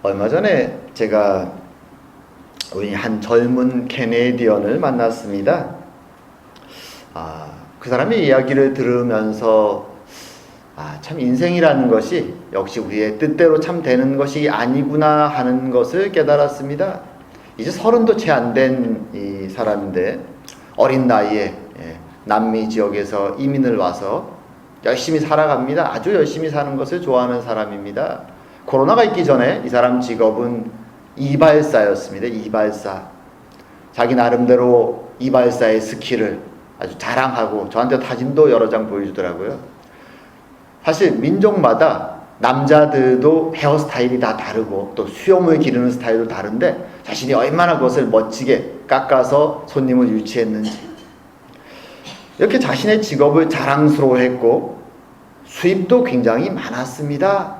얼마 전에 제가 우리 한 젊은 캐네디언을 만났습니다. 그 사람의 이야기를 들으면서 참 인생이라는 것이 역시 우리의 뜻대로 참 되는 것이 아니구나 하는 것을 깨달았습니다. 이제 30도 채 안 된 이 사람인데 어린 나이에 남미 지역에서 이민을 와서 열심히 살아갑니다. 아주 열심히 사는 것을 좋아하는 사람입니다. 코로나가 있기 전에 이 사람 직업은 이발사였습니다. 이발사. 자기 나름대로 이발사의 스킬을 아주 자랑하고 저한테 사진도 여러 장 보여주더라고요. 사실 민족마다 남자들도 헤어스타일이 다 다르고 또 수염을 기르는 스타일도 다른데 자신이 얼마나 그것을 멋지게 깎아서 손님을 유치했는지 이렇게 자신의 직업을 자랑스러워했고 수입도 굉장히 많았습니다.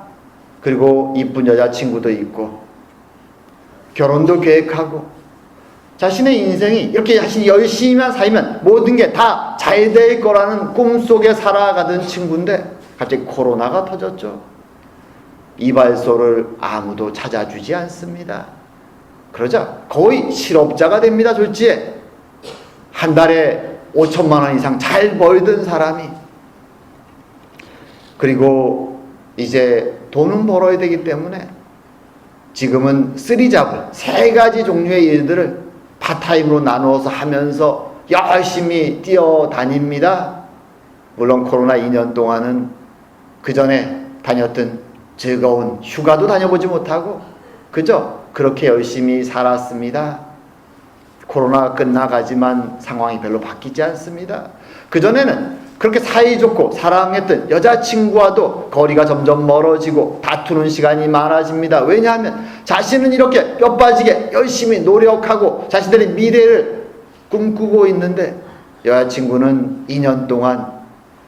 그리고 이쁜 여자친구도 있고 결혼도 계획하고 자신의 인생이 이렇게 자신이 열심히만 살면 모든 게 다 잘 될 거라는 꿈속에 살아가던 친구인데 갑자기 코로나가 터졌죠. 이발소를 아무도 찾아주지 않습니다. 그러자 거의 실업자가 됩니다. 졸지에 한 달에 5천만 원 이상 잘 벌던 사람이 그리고 이제 돈은 벌어야 되기 때문에 지금은 쓰리잡을 3가지 종류의 일들을 파타임으로 나누어서 하면서 열심히 뛰어다닙니다. 물론 코로나 2년 동안은 그 전에 다녔던 즐거운 휴가도 다녀보지 못하고 그저 그렇게 열심히 살았습니다. 코로나가 끝나가지만 상황이 별로 바뀌지 않습니다. 그전에는 그렇게 사이좋고 사랑했던 여자친구와도 거리가 점점 멀어지고 다투는 시간이 많아집니다. 왜냐하면 자신은 이렇게 뼈 빠지게 열심히 노력하고 자신들의 미래를 꿈꾸고 있는데 여자친구는 2년 동안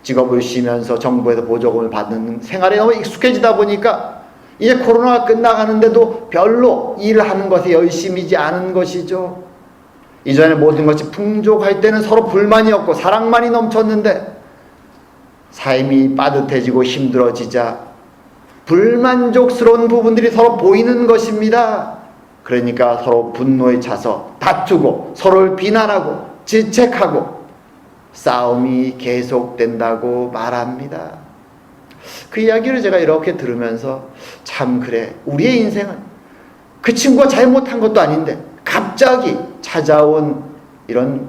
직업을 쉬면서 정부에서 보조금을 받는 생활에 너무 익숙해지다 보니까 이제 코로나가 끝나가는데도 별로 일하는 것에 열심이지 않은 것이죠. 이전에 모든 것이 풍족할 때는 서로 불만이 없고 사랑만이 넘쳤는데 삶이 빠듯해지고 힘들어지자 불만족스러운 부분들이 서로 보이는 것입니다. 그러니까 서로 분노에 차서 다투고 서로를 비난하고 질책하고 싸움이 계속된다고 말합니다. 그 이야기를 제가 이렇게 들으면서 참 그래, 우리의 인생은 그 친구가 잘못한 것도 아닌데 갑자기 찾아온 이런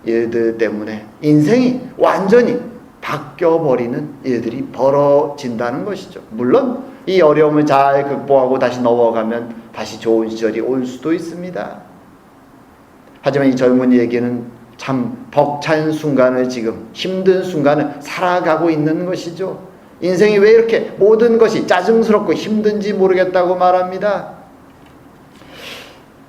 일들 때문에 인생이 완전히 바뀌어버리는 일들이 벌어진다는 것이죠. 물론 이 어려움을 잘 극복하고 다시 넘어가면 다시 좋은 시절이 올 수도 있습니다. 하지만 이 젊은이에게는 참 벅찬 순간을 지금 힘든 순간을 살아가고 있는 것이죠. 인생이 왜 이렇게 모든 것이 짜증스럽고 힘든지 모르겠다고 말합니다.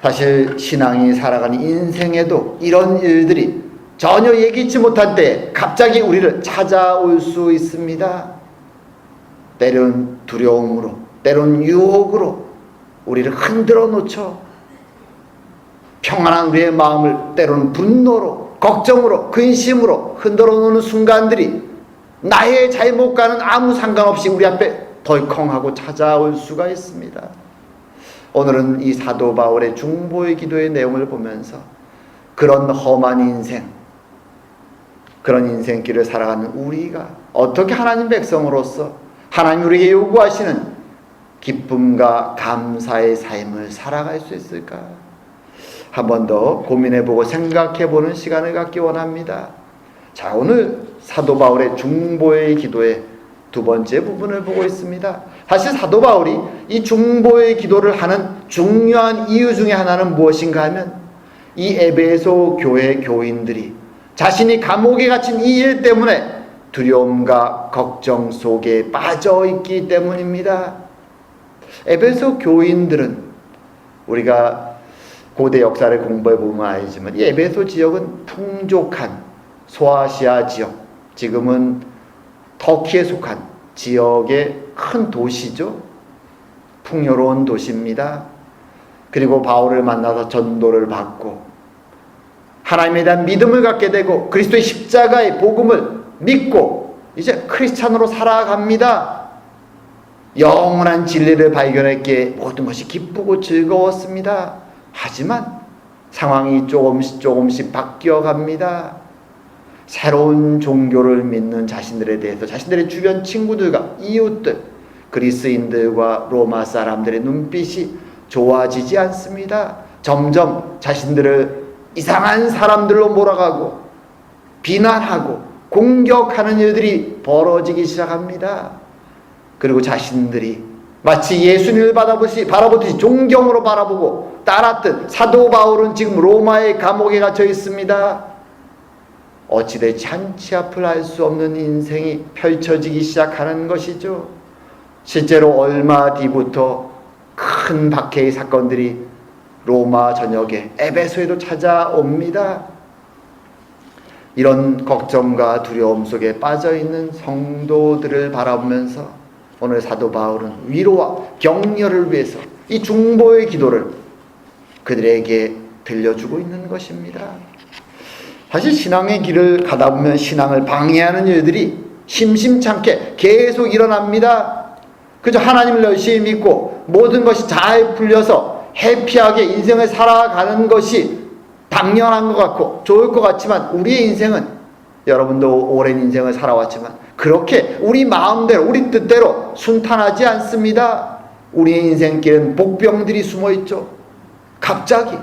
사실 신앙이 살아가는 인생에도 이런 일들이 전혀 예기치 못한 때에 갑자기 우리를 찾아올 수 있습니다. 때론 두려움으로, 때론 유혹으로 우리를 흔들어 놓죠. 평안한 우리의 마음을 때로는 분노로, 걱정으로, 근심으로 흔들어 놓는 순간들이 나의 잘못과는 아무 상관없이 우리 앞에 덜컹하고 찾아올 수가 있습니다. 오늘은 이 사도 바울의 중보의 기도의 내용을 보면서 그런 험한 인생, 그런 인생길을 살아가는 우리가 어떻게 하나님 백성으로서 하나님 우리에게 요구하시는 기쁨과 감사의 삶을 살아갈 수 있을까? 한 번 더 고민해보고 생각해보는 시간을 갖기 원합니다. 자, 오늘 사도 바울의 중보의 기도의 2번째 부분을 보고 있습니다. 사실 사도 바울이 이 중보의 기도를 하는 중요한 이유 중에 하나는 무엇인가 하면 이 에베소 교회 교인들이 자신이 감옥에 갇힌 이 일 때문에 두려움과 걱정 속에 빠져 있기 때문입니다. 에베소 교인들은 우리가 고대 역사를 공부해 보면 알지만 이 에베소 지역은 풍족한 소아시아 지역, 지금은 터키에 속한 지역의 큰 도시죠. 풍요로운 도시입니다. 그리고 바울을 만나서 전도를 받고 하나님에 대한 믿음을 갖게 되고 그리스도의 십자가의 복음을 믿고 이제 크리스찬으로 살아갑니다. 영원한 진리를 발견했기에 모든 것이 기쁘고 즐거웠습니다. 하지만 상황이 조금씩 바뀌어갑니다. 새로운 종교를 믿는 자신들에 대해서 자신들의 주변 친구들과 이웃들, 그리스인들과 로마 사람들의 눈빛이 좋아지지 않습니다. 점점 자신들을 이상한 사람들로 몰아가고 비난하고 공격하는 일들이 벌어지기 시작합니다. 그리고 자신들이 마치 예수님을 바라보듯이 존경으로 바라보고 따랐던 사도 바울은 지금 로마의 감옥에 갇혀 있습니다. 어찌됐지 한치 앞을 알 수 없는 인생이 펼쳐지기 시작하는 것이죠. 실제로 얼마 뒤부터 큰 박해의 사건들이 로마 전역에 에베소에도 찾아옵니다. 이런 걱정과 두려움 속에 빠져있는 성도들을 바라보면서 오늘 사도 바울은 위로와 격려를 위해서 이 중보의 기도를 그들에게 들려주고 있는 것입니다. 사실 신앙의 길을 가다 보면 신앙을 방해하는 일들이 심심찮게 계속 일어납니다. 그저 하나님을 열심히 믿고 모든 것이 잘 풀려서 해피하게 인생을 살아가는 것이 당연한 것 같고 좋을 것 같지만 우리의 인생은, 여러분도 오랜 인생을 살아왔지만 그렇게 우리 마음대로 우리 뜻대로 순탄하지 않습니다. 우리의 인생길은 복병들이 숨어있죠. 갑자기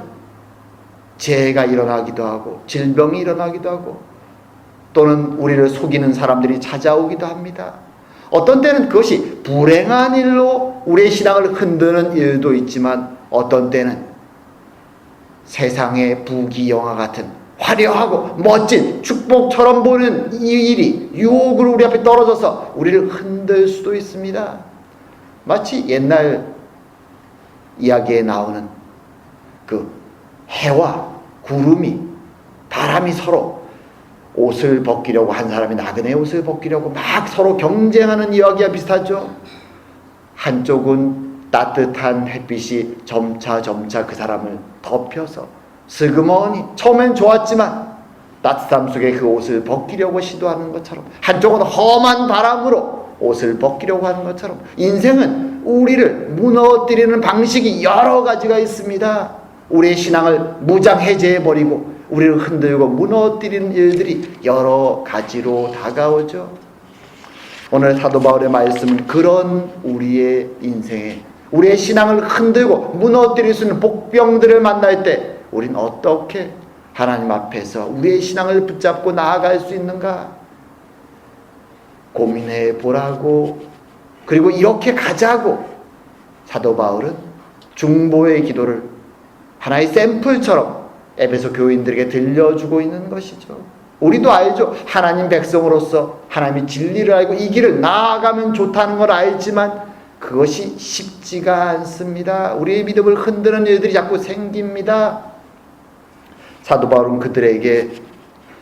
재해가 일어나기도 하고 질병이 일어나기도 하고 또는 우리를 속이는 사람들이 찾아오기도 합니다. 어떤 때는 그것이 불행한 일로 우리의 신앙을 흔드는 일도 있지만 어떤 때는 세상의 부귀영화 같은 화려하고 멋진 축복처럼 보이는 이 일이 유혹으로 우리 앞에 떨어져서 우리를 흔들 수도 있습니다. 마치 옛날 이야기에 나오는 그 해와 구름이, 바람이 서로 옷을 벗기려고, 한 사람이 나그네 옷을 벗기려고 막 서로 경쟁하는 이야기와 비슷하죠. 한쪽은 따뜻한 햇빛이 점차 그 사람을 덮여서 스그머니 처음엔 좋았지만 따뜻함 속에 그 옷을 벗기려고 시도하는 것처럼, 한쪽은 험한 바람으로 옷을 벗기려고 하는 것처럼 인생은 우리를 무너뜨리는 방식이 여러 가지가 있습니다. 우리의 신앙을 무장해제해버리고 우리를 흔들고 무너뜨리는 일들이 여러 가지로 다가오죠. 오늘 사도 바울의 말씀은 그런 우리의 인생에, 우리의 신앙을 흔들고 무너뜨릴 수 있는 복병들을 만날 때 우리는 어떻게 하나님 앞에서 우리의 신앙을 붙잡고 나아갈 수 있는가 고민해 보라고, 그리고 이렇게 가자고 사도 바울은 중보의 기도를 하나의 샘플처럼 에베소 교인들에게 들려주고 있는 것이죠. 우리도 알죠. 하나님 백성으로서 하나님이 진리를 알고 이 길을 나아가면 좋다는 걸 알지만 그것이 쉽지가 않습니다. 우리의 믿음을 흔드는 일들이 자꾸 생깁니다. 사도 바울은 그들에게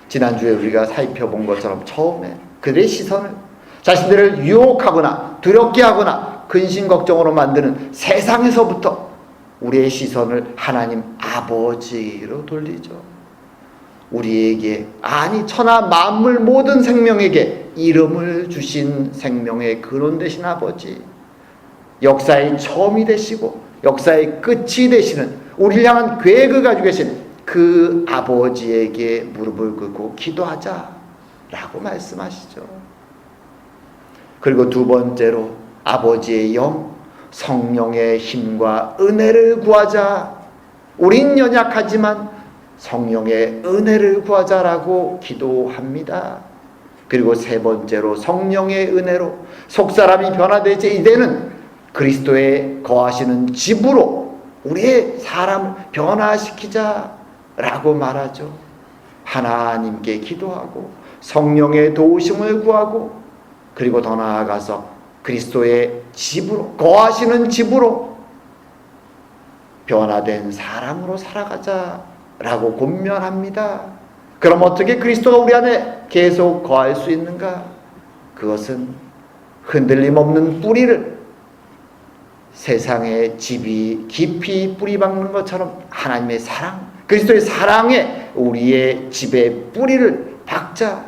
지난주에 우리가 살펴본 것처럼 처음에 그들의 시선을 자신들을 유혹하거나 두렵게 하거나 근심 걱정으로 만드는 세상에서부터 우리의 시선을 하나님 아버지로 돌리죠. 우리에게, 아니 천하 만물 모든 생명에게 이름을 주신 생명의 근원 되신 아버지, 역사의 처음이 되시고 역사의 끝이 되시는 우리를 향한 계획을 가지고 계신 그 아버지에게 무릎을 꿇고 기도하자라고 말씀하시죠. 그리고 두 번째로 아버지의 영, 성령의 힘과 은혜를 구하자. 우린 연약하지만 성령의 은혜를 구하자라고 기도합니다. 그리고 세 번째로 성령의 은혜로 속사람이 변화되지 이제는 그리스도의 거하시는 집으로 우리의 사람을 변화시키자라고 말하죠. 하나님께 기도하고 성령의 도우심을 구하고 그리고 더 나아가서 그리스도의 집으로, 거하시는 집으로 변화된 사람으로 살아가자라고 권면합니다. 그럼 어떻게 그리스도가 우리 안에 계속 거할 수 있는가? 그것은 흔들림 없는 뿌리를 세상의 집이 깊이 뿌리 박는 것처럼 하나님의 사랑, 그리스도의 사랑에 우리의 집의 뿌리를 박자.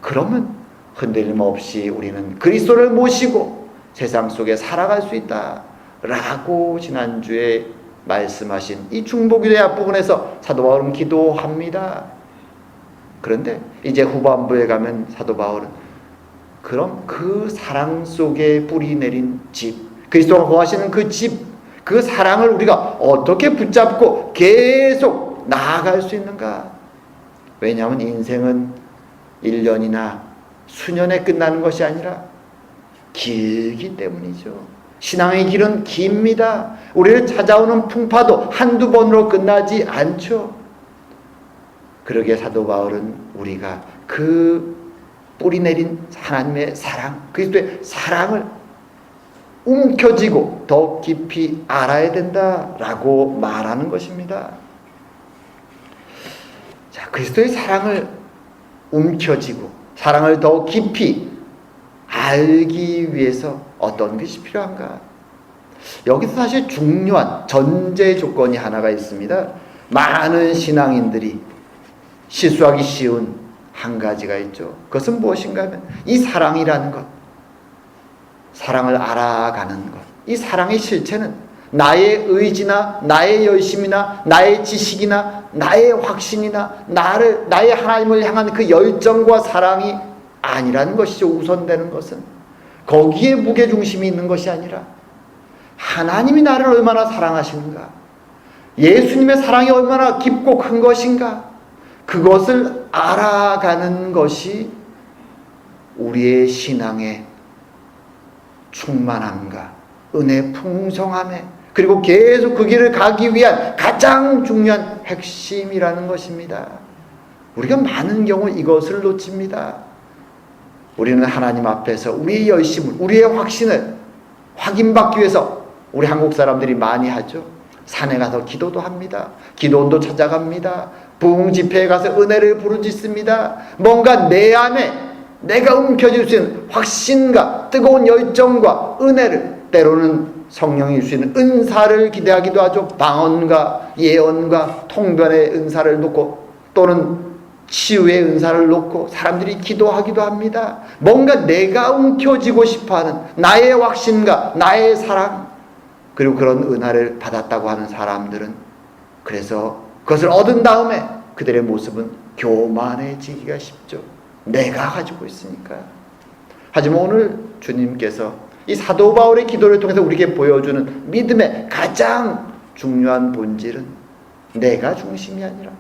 그러면 흔들림 없이 우리는 그리스도를 모시고 세상 속에 살아갈 수 있다 라고 지난주에 말씀하신 이 중보기도의 앞부분에서 사도 바울은 기도합니다. 그런데 이제 후반부에 가면 사도 바울은 그럼 그 사랑 속에 뿌리 내린 집, 그리스도가 거하시는 그 집, 그 사랑을 우리가 어떻게 붙잡고 계속 나아갈 수 있는가? 왜냐하면 인생은 1년이나 수년에 끝나는 것이 아니라 길기 때문이죠. 신앙의 길은 깁니다. 우리를 찾아오는 풍파도 한두 번으로 끝나지 않죠. 그러기에 사도 바울은 우리가 그 뿌리 내린 하나님의 사랑, 그리스도의 사랑을 움켜쥐고 더 깊이 알아야 된다라고 말하는 것입니다. 자, 그리스도의 사랑을 움켜쥐고 사랑을 더 깊이 알기 위해서 어떤 것이 필요한가? 여기서 사실 중요한 전제 조건이 하나가 있습니다. 많은 신앙인들이 실수하기 쉬운 한 가지가 있죠. 그것은 무엇인가 하면 이 사랑이라는 것, 사랑을 알아가는 것, 이 사랑의 실체는 나의 의지나 나의 열심이나 나의 지식이나 나의 확신이나 나의 하나님을 향한 그 열정과 사랑이 아니라는 것이죠. 우선되는 것은 거기에 무게중심이 있는 것이 아니라 하나님이 나를 얼마나 사랑하시는가, 예수님의 사랑이 얼마나 깊고 큰 것인가, 그것을 알아가는 것이 우리의 신앙의 충만함과 은혜 풍성함에, 그리고 계속 그 길을 가기 위한 가장 중요한 핵심이라는 것입니다. 우리가 많은 경우 이것을 놓칩니다. 우리는 하나님 앞에서 우리의 열심을, 우리의 확신을 확인받기 위해서 우리 한국 사람들이 많이 하죠. 산에 가서 기도도 합니다. 기도원도 찾아갑니다. 부흥 집회에 가서 은혜를 부르짖습니다. 뭔가 내 안에 내가 움켜쥘 수 있는 확신과 뜨거운 열정과 은혜를, 때로는 성령이 주시는 은사를 기대하기도 하죠. 방언과 예언과 통변의 은사를 놓고, 또는 치유의 은사를 놓고 사람들이 기도하기도 합니다. 뭔가 내가 움켜쥐고 싶어하는 나의 확신과 나의 사랑, 그리고 그런 은혜를 받았다고 하는 사람들은 그래서 그것을 얻은 다음에 그들의 모습은 교만해지기가 쉽죠. 내가 가지고 있으니까. 하지만 오늘 주님께서 이 사도 바울의 기도를 통해서 우리에게 보여주는 믿음의 가장 중요한 본질은 내가 중심이 아니라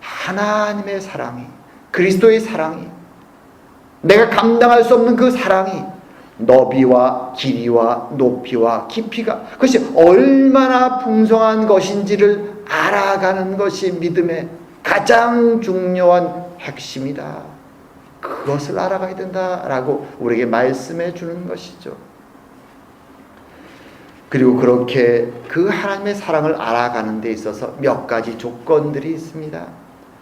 하나님의 사랑이, 그리스도의 사랑이, 내가 감당할 수 없는 그 사랑이 너비와 길이와 높이와 깊이가, 그것이 얼마나 풍성한 것인지를 알아가는 것이 믿음의 가장 중요한 핵심이다. 그것을 알아가야 된다라고 우리에게 말씀해 주는 것이죠. 그리고 그렇게 그 하나님의 사랑을 알아가는 데 있어서 몇 가지 조건들이 있습니다.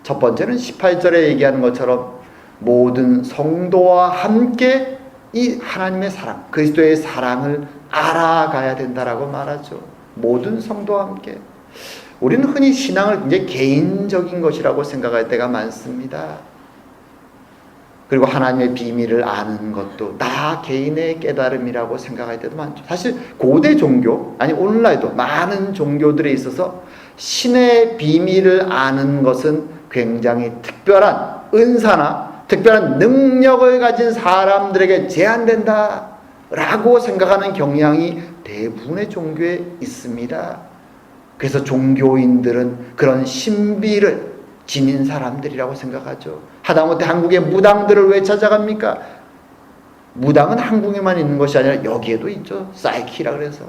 첫 번째는 18절에 얘기하는 것처럼 모든 성도와 함께 이 하나님의 사랑, 그리스도의 사랑을 알아가야 된다라고 말하죠. 모든 성도와 함께. 우리는 흔히 신앙을 굉장히 개인적인 것이라고 생각할 때가 많습니다. 그리고 하나님의 비밀을 아는 것도 나 개인의 깨달음이라고 생각할 때도 많죠. 사실 고대 종교, 아니 오늘날도 많은 종교들에 있어서 신의 비밀을 아는 것은 굉장히 특별한 은사나 특별한 능력을 가진 사람들에게 제한된다 라고 생각하는 경향이 대부분의 종교에 있습니다. 그래서 종교인들은 그런 신비를 지닌 사람들이라고 생각하죠. 하다못해 한국의 무당들을 왜 찾아갑니까? 무당은 한국에만 있는 것이 아니라 여기에도 있죠. 사이키라 그래서.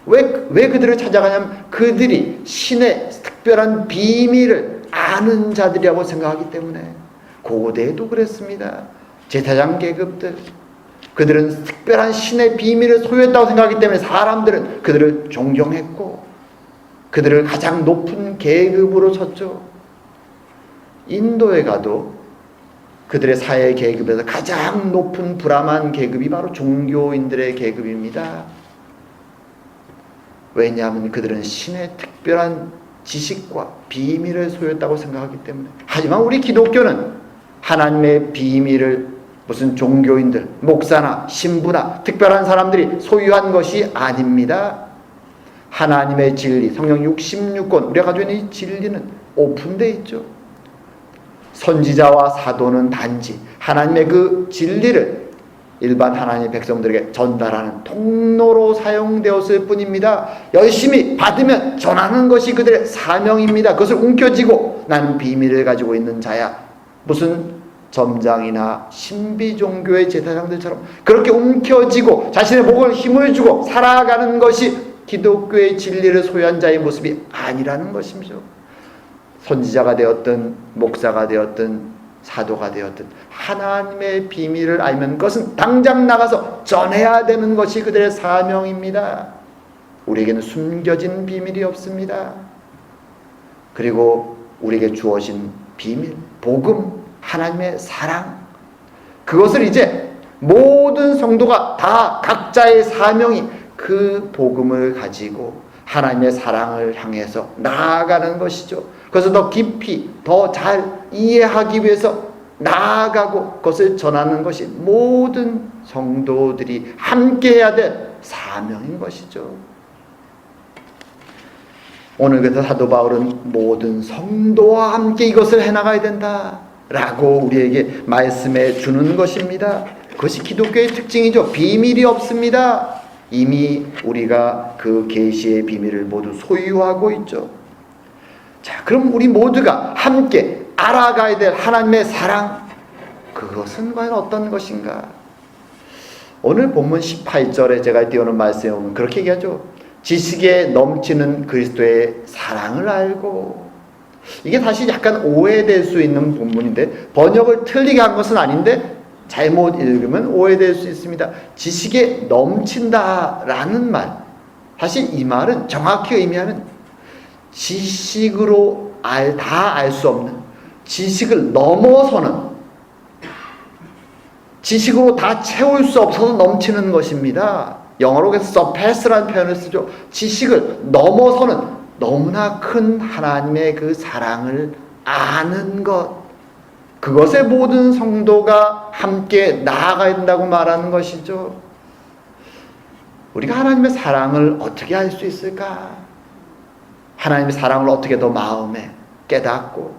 왜 그들을 찾아가냐면 그들이 신의 특별한 비밀을 아는 자들이라고 생각하기 때문에. 고대에도 그랬습니다. 제사장 계급들, 그들은 특별한 신의 비밀을 소유했다고 생각하기 때문에 사람들은 그들을 존경했고 그들을 가장 높은 계급으로 쳤죠. 인도에 가도 그들의 사회 계급에서 가장 높은 브라만 계급이 바로 종교인들의 계급입니다. 왜냐하면 그들은 신의 특별한 지식과 비밀을 소유했다고 생각하기 때문에. 하지만 우리 기독교는 하나님의 비밀을 무슨 종교인들, 목사나 신부나 특별한 사람들이 소유한 것이 아닙니다. 하나님의 진리, 성경 66권, 우리가 가지고 있는 이 진리는 오픈되어 있죠. 선지자와 사도는 단지 하나님의 그 진리를 일반 하나님의 백성들에게 전달하는 통로로 사용되었을 뿐입니다. 열심히 받으면 전하는 것이 그들의 사명입니다. 그것을 움켜쥐고 나는 비밀을 가지고 있는 자야. 무슨 점장이나 신비 종교의 제사장들처럼 그렇게 움켜쥐고 자신의 목을 힘을 주고 살아가는 것이 기독교의 진리를 소유한 자의 모습이 아니라는 것이죠. 선지자가 되었든 목사가 되었든 사도가 되었든 하나님의 비밀을 알면 그것은 당장 나가서 전해야 되는 것이 그들의 사명입니다. 우리에게는 숨겨진 비밀이 없습니다. 그리고 우리에게 주어진 비밀, 복음, 하나님의 사랑, 그것을 이제 모든 성도가 다 각자의 사명이 그 복음을 가지고 하나님의 사랑을 향해서 나아가는 것이죠. 그래서 더 깊이 더 잘 이해하기 위해서 나아가고 그것을 전하는 것이 모든 성도들이 함께 해야 될 사명인 것이죠. 오늘 그래서 사도 바울은 모든 성도와 함께 이것을 해나가야 된다라고 우리에게 말씀해 주는 것입니다. 그것이 기독교의 특징이죠. 비밀이 없습니다. 이미 우리가 그 계시의 비밀을 모두 소유하고 있죠. 자, 그럼 우리 모두가 함께 알아가야 될 하나님의 사랑, 그것은 과연 어떤 것인가? 오늘 본문 18절에 제가 띄우는 말씀에 보면 그렇게 얘기하죠. 지식에 넘치는 그리스도의 사랑을 알고. 이게 사실 약간 오해될 수 있는 본문인데 번역을 틀리게 한 것은 아닌데 잘못 읽으면 오해될 수 있습니다. 지식에 넘친다라는 말, 사실 이 말은 정확히 의미하면 지식으로 다 알 수 없는, 지식을 넘어서는, 지식으로 다 채울 수 없어서 넘치는 것입니다. 영어로 그래서 surpass라는 표현을 쓰죠. 지식을 넘어서는 너무나 큰 하나님의 그 사랑을 아는 것, 그것에 모든 성도가 함께 나아가야 된다고 말하는 것이죠. 우리가 하나님의 사랑을 어떻게 알 수 있을까? 하나님의 사랑을 어떻게 더 마음에 깨닫고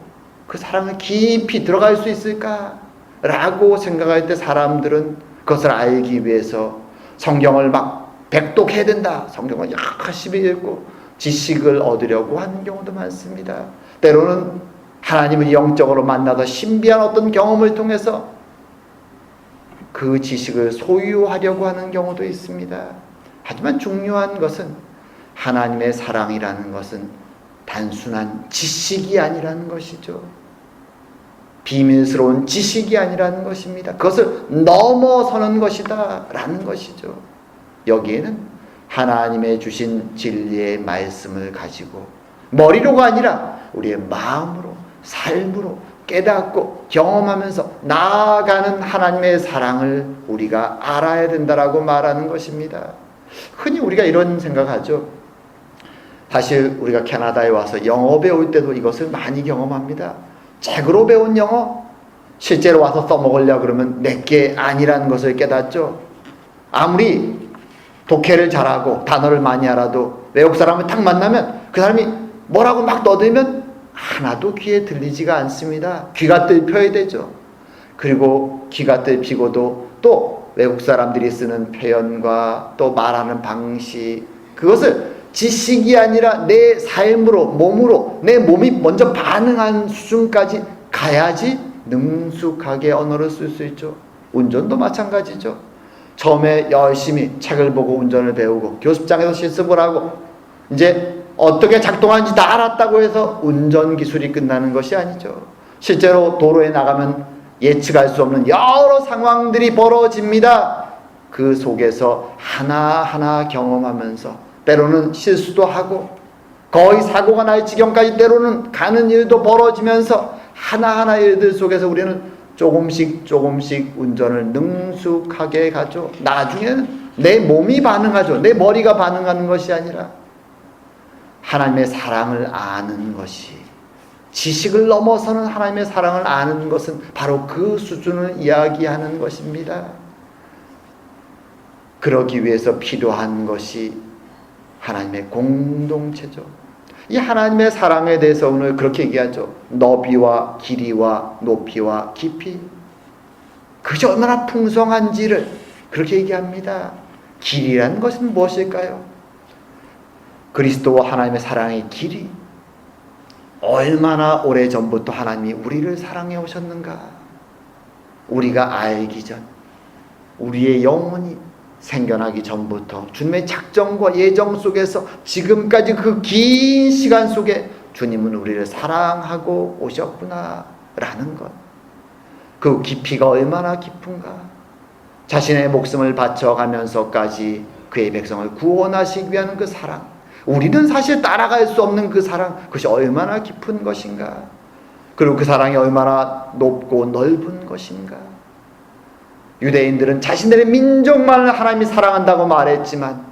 그 사랑을 깊이 들어갈 수 있을까? 라고 생각할 때 사람들은 그것을 알기 위해서 성경을 막 백독해야 된다, 성경을 열심히 읽고 지식을 얻으려고 하는 경우도 많습니다. 때로는 하나님을 영적으로 만나서 신비한 어떤 경험을 통해서 그 지식을 소유하려고 하는 경우도 있습니다. 하지만 중요한 것은 하나님의 사랑이라는 것은 단순한 지식이 아니라는 것이죠. 비밀스러운 지식이 아니라는 것입니다. 그것을 넘어서는 것이다 라는 것이죠. 여기에는 하나님의 주신 진리의 말씀을 가지고 머리로가 아니라 우리의 마음으로, 삶으로 깨닫고 경험하면서 나아가는 하나님의 사랑을 우리가 알아야 된다라고 말하는 것입니다. 흔히 우리가 이런 생각하죠. 사실 우리가 캐나다에 와서 영어 배울 때도 이것을 많이 경험합니다. 책으로 배운 영어, 실제로 와서 써먹으려고 그러면 내게 아니라는 것을 깨닫죠. 아무리 독해를 잘하고 단어를 많이 알아도 외국 사람을 딱 만나면 그 사람이 뭐라고 막 떠들면 하나도 귀에 들리지가 않습니다. 귀가 뜰펴야 되죠. 그리고 귀가 뜰피고도 또 외국 사람들이 쓰는 표현과 또 말하는 방식, 그것을 지식이 아니라 내 삶으로, 몸으로 내 몸이 먼저 반응한 수준까지 가야지 능숙하게 언어를 쓸 수 있죠. 운전도 마찬가지죠. 처음에 열심히 책을 보고 운전을 배우고 교습장에서 실습을 하고 이제 어떻게 작동하는지 다 알았다고 해서 운전 기술이 끝나는 것이 아니죠. 실제로 도로에 나가면 예측할 수 없는 여러 상황들이 벌어집니다. 그 속에서 하나하나 경험하면서 때로는 실수도 하고 거의 사고가 날 지경까지 때로는 가는 일도 벌어지면서 하나하나 일들 속에서 우리는 조금씩 운전을 능숙하게 가죠. 나중에는 내 몸이 반응하죠. 내 머리가 반응하는 것이 아니라 하나님의 사랑을 아는 것이 지식을 넘어서는 하나님의 사랑을 아는 것은 바로 그 수준을 이야기하는 것입니다. 그러기 위해서 필요한 것이 하나님의 공동체죠. 이 하나님의 사랑에 대해서 오늘 그렇게 얘기하죠. 너비와 길이와 높이와 깊이, 그것이 얼마나 풍성한지를 그렇게 얘기합니다. 길이란 것은 무엇일까요? 그리스도와 하나님의 사랑의 길이, 얼마나 오래전부터 하나님이 우리를 사랑해 오셨는가. 우리가 알기 전, 우리의 영혼이 생겨나기 전부터 주님의 작정과 예정 속에서 지금까지 그 긴 시간 속에 주님은 우리를 사랑하고 오셨구나 라는 것. 그 깊이가 얼마나 깊은가. 자신의 목숨을 바쳐가면서까지 그의 백성을 구원하시기 위한 그 사랑, 우리는 사실 따라갈 수 없는 그 사랑, 그것이 얼마나 깊은 것인가. 그리고 그 사랑이 얼마나 높고 넓은 것인가. 유대인들은 자신들의 민족만을 하나님이 사랑한다고 말했지만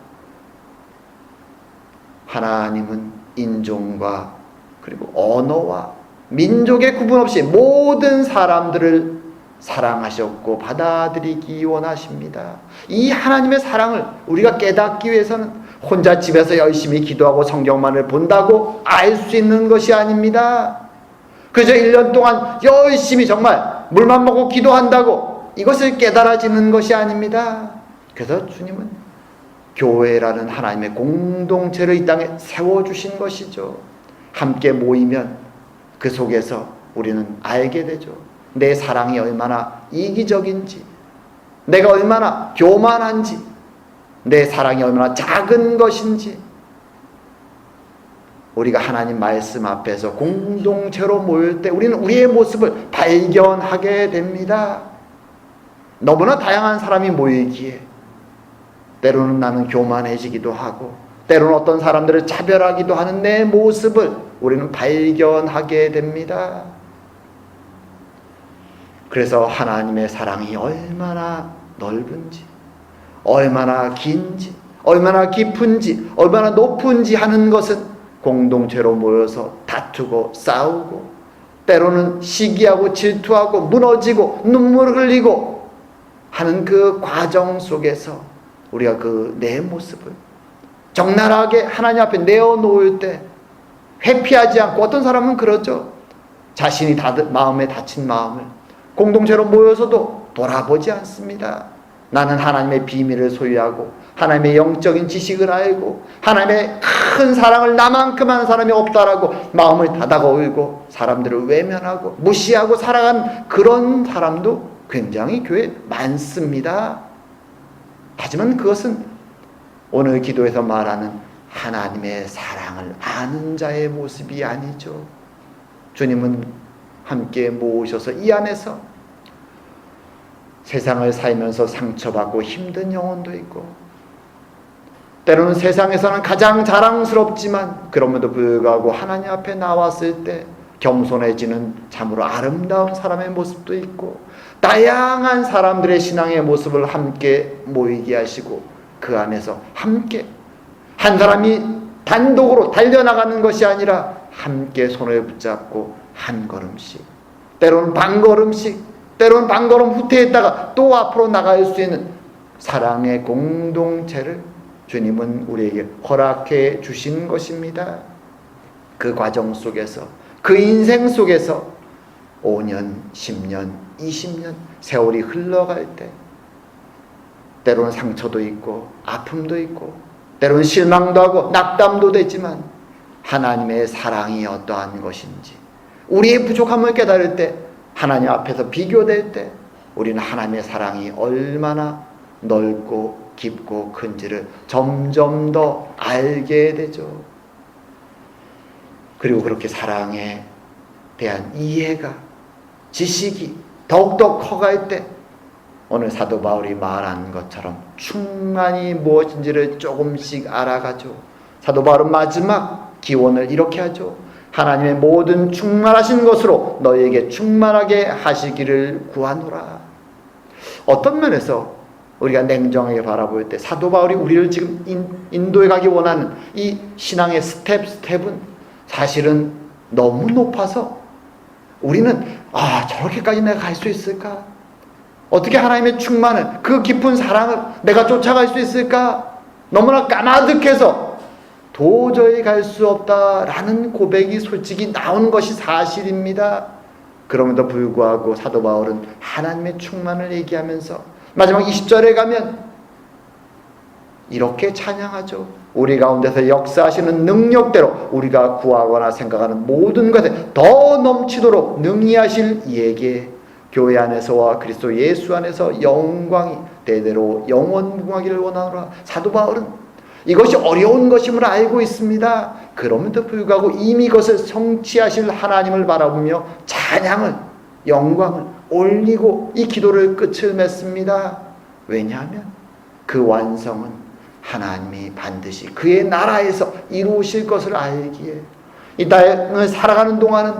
하나님은 인종과 그리고 언어와 민족의 구분 없이 모든 사람들을 사랑하셨고 받아들이기 원하십니다. 이 하나님의 사랑을 우리가 깨닫기 위해서는 혼자 집에서 열심히 기도하고 성경만을 본다고 알 수 있는 것이 아닙니다. 그저 1년 동안 열심히 정말 물만 먹고 기도한다고 이것을 깨달아지는 것이 아닙니다. 그래서 주님은 교회라는 하나님의 공동체를 이 땅에 세워주신 것이죠. 함께 모이면 그 속에서 우리는 알게 되죠. 내 사랑이 얼마나 이기적인지, 내가 얼마나 교만한지, 내 사랑이 얼마나 작은 것인지. 우리가 하나님 말씀 앞에서 공동체로 모일 때 우리는 우리의 모습을 발견하게 됩니다. 너무나 다양한 사람이 모이기에 때로는 나는 교만해지기도 하고 때로는 어떤 사람들을 차별하기도 하는 내 모습을 우리는 발견하게 됩니다. 그래서 하나님의 사랑이 얼마나 넓은지, 얼마나 긴지, 얼마나 깊은지, 얼마나 높은지 하는 것은 공동체로 모여서 다투고 싸우고 때로는 시기하고 질투하고 무너지고 눈물을 흘리고 하는 그 과정 속에서 우리가 그 내 모습을 적나라하게 하나님 앞에 내어놓을 때 회피하지 않고, 어떤 사람은 그렇죠. 자신이 마음에 다친 마음을 공동체로 모여서도 돌아보지 않습니다. 나는 하나님의 비밀을 소유하고 하나님의 영적인 지식을 알고 하나님의 큰 사랑을 나만큼 하는 사람이 없다라고 마음을 닫아가 울고 사람들을 외면하고 무시하고 살아간 그런 사람도 굉장히 교회에 많습니다. 하지만 그것은 오늘 기도에서 말하는 하나님의 사랑을 아는 자의 모습이 아니죠. 주님은 함께 모으셔서 이 안에서 세상을 살면서 상처받고 힘든 영혼도 있고 때로는 세상에서는 가장 자랑스럽지만 그럼에도 불구하고 하나님 앞에 나왔을 때 겸손해지는 참으로 아름다운 사람의 모습도 있고 다양한 사람들의 신앙의 모습을 함께 모이게 하시고 그 안에서 함께 한 사람이 단독으로 달려나가는 것이 아니라 함께 손을 붙잡고 한 걸음씩, 때로는 반걸음씩, 때로는 반걸음 후퇴했다가 또 앞으로 나갈 수 있는 사랑의 공동체를 주님은 우리에게 허락해 주신 것입니다. 그 과정 속에서, 그 인생 속에서 5년, 10년, 20년 세월이 흘러갈 때 때로는 상처도 있고 아픔도 있고 때로는 실망도 하고 낙담도 되지만 하나님의 사랑이 어떠한 것인지 우리의 부족함을 깨달을 때, 하나님 앞에서 비교될 때 우리는 하나님의 사랑이 얼마나 넓고 깊고 큰지를 점점 더 알게 되죠. 그리고 그렇게 사랑에 대한 이해가, 지식이 더욱더 커갈 때 오늘 사도 바울이 말한 것처럼 충만이 무엇인지를 조금씩 알아가죠. 사도 바울은 마지막 기원을 이렇게 하죠. 하나님의 모든 충만하신 것으로 너희에게 충만하게 하시기를 구하노라. 어떤 면에서 우리가 냉정하게 바라볼 때 사도 바울이 우리를 지금 인도에 가기 원하는 이 신앙의 스텝은 사실은 너무 높아서 우리는 저렇게까지 내가 갈 수 있을까? 어떻게 하나님의 충만을, 그 깊은 사랑을 내가 쫓아갈 수 있을까? 너무나 까마득해서 도저히 갈 수 없다라는 고백이 솔직히 나온 것이 사실입니다. 그럼에도 불구하고 사도 바울은 하나님의 충만을 얘기하면서 마지막 20절에 가면 이렇게 찬양하죠. 우리 가운데서 역사하시는 능력대로 우리가 구하거나 생각하는 모든 것에 더 넘치도록 능히 하실 이에게 교회 안에서와 그리스도 예수 안에서 영광이 대대로 영원무궁하기를 원하노라. 사도 바울은 이것이 어려운 것임을 알고 있습니다. 그럼에도 불구하고 이미 그것을 성취하실 하나님을 바라보며 찬양을, 영광을 올리고 이 기도를 끝을 맺습니다. 왜냐하면 그 완성은 하나님이 반드시 그의 나라에서 이루실 것을 알기에 이 땅을 살아가는 동안은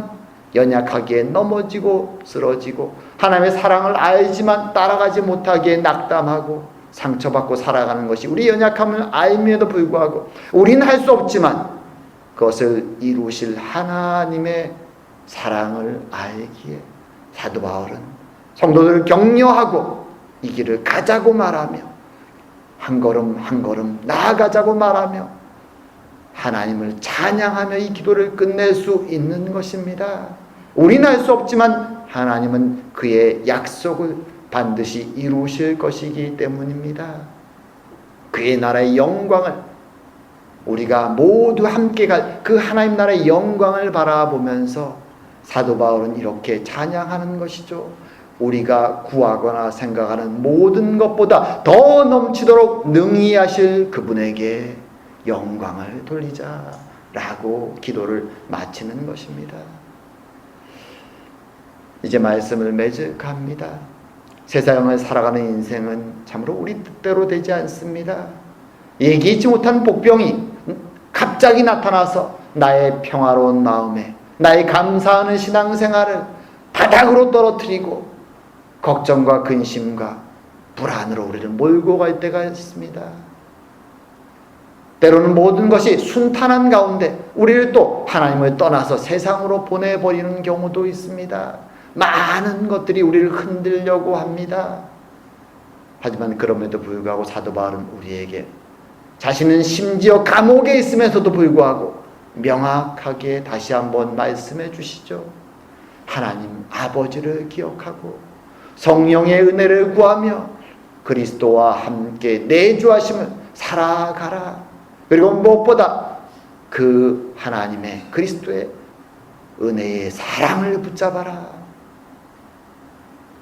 연약하기에 넘어지고 쓰러지고 하나님의 사랑을 알지만 따라가지 못하기에 낙담하고 상처받고 살아가는 것이 우리 연약함을 알면에도 불구하고 우리는 할 수 없지만 그것을 이루실 하나님의 사랑을 알기에 사도 바울은 성도들을 격려하고 이 길을 가자고 말하며 한 걸음 한 걸음 나아가자고 말하며 하나님을 찬양하며 이 기도를 끝낼 수 있는 것입니다. 우리는 할 수 없지만 하나님은 그의 약속을 반드시 이루실 것이기 때문입니다. 그의 나라의 영광을 우리가 모두 함께 갈 그 하나님 나라의 영광을 바라보면서 사도 바울은 이렇게 찬양하는 것이죠. 우리가 구하거나 생각하는 모든 것보다 더 넘치도록 능히 하실 그분에게 영광을 돌리자라고 기도를 마치는 것입니다. 이제 말씀을 맺어갑니다. 세상을 살아가는 인생은 참으로 우리 뜻대로 되지 않습니다. 예기치 못한 복병이 갑자기 나타나서 나의 평화로운 마음에 나의 감사하는 신앙생활을 바닥으로 떨어뜨리고 걱정과 근심과 불안으로 우리를 몰고 갈 때가 있습니다. 때로는 모든 것이 순탄한 가운데 우리를 또 하나님을 떠나서 세상으로 보내버리는 경우도 있습니다. 많은 것들이 우리를 흔들려고 합니다. 하지만 그럼에도 불구하고 사도 바울은 우리에게 자신은 심지어 감옥에 있으면서도 불구하고 명확하게 다시 한번 말씀해 주시죠. 하나님 아버지를 기억하고 성령의 은혜를 구하며 그리스도와 함께 내주하심을 살아가라. 그리고 무엇보다 그 하나님의 그리스도의 은혜의 사랑을 붙잡아라.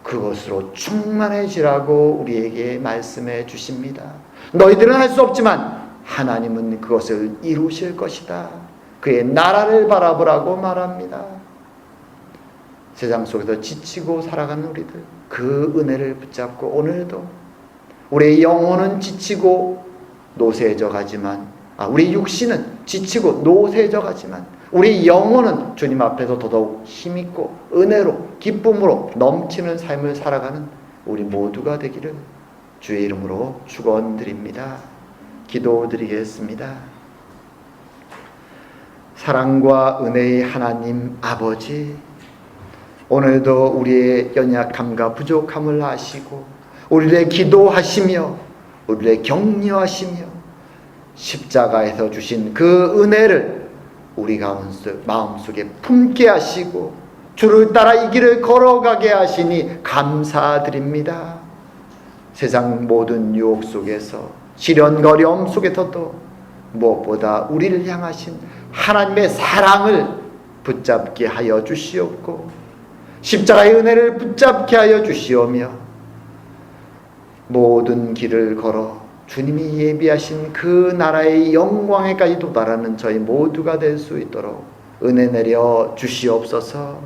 그것으로 충만해지라고 우리에게 말씀해 주십니다. 너희들은 할 수 없지만 하나님은 그것을 이루실 것이다. 그의 나라를 바라보라고 말합니다. 세상 속에서 지치고 살아가는 우리들, 그 은혜를 붙잡고 오늘도 우리의 영혼은 지치고 노쇠져 가지만 우리 육신은 지치고 노쇠져 가지만 우리 영혼은 주님 앞에서 더더욱 힘있고 은혜로 기쁨으로 넘치는 삶을 살아가는 우리 모두가 되기를 주의 이름으로 축원드립니다. 기도드리겠습니다. 사랑과 은혜의 하나님 아버지, 오늘도 우리의 연약함과 부족함을 아시고 우리를 기도하시며 우리를 격려하시며 십자가에서 주신 그 은혜를 우리 마음속에 품게 하시고 주를 따라 이 길을 걸어가게 하시니 감사드립니다. 세상 모든 유혹 속에서 시련과 어려움 속에서도 무엇보다 우리를 향하신 하나님의 사랑을 붙잡게 하여 주시옵고 십자가의 은혜를 붙잡게 하여 주시오며 모든 길을 걸어 주님이 예비하신 그 나라의 영광에까지 도달하는 저희 모두가 될 수 있도록 은혜 내려 주시옵소서.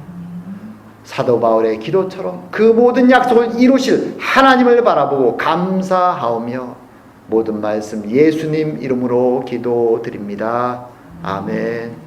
사도 바울의 기도처럼 그 모든 약속을 이루실 하나님을 바라보고 감사하오며 모든 말씀 예수님 이름으로 기도드립니다. 아멘.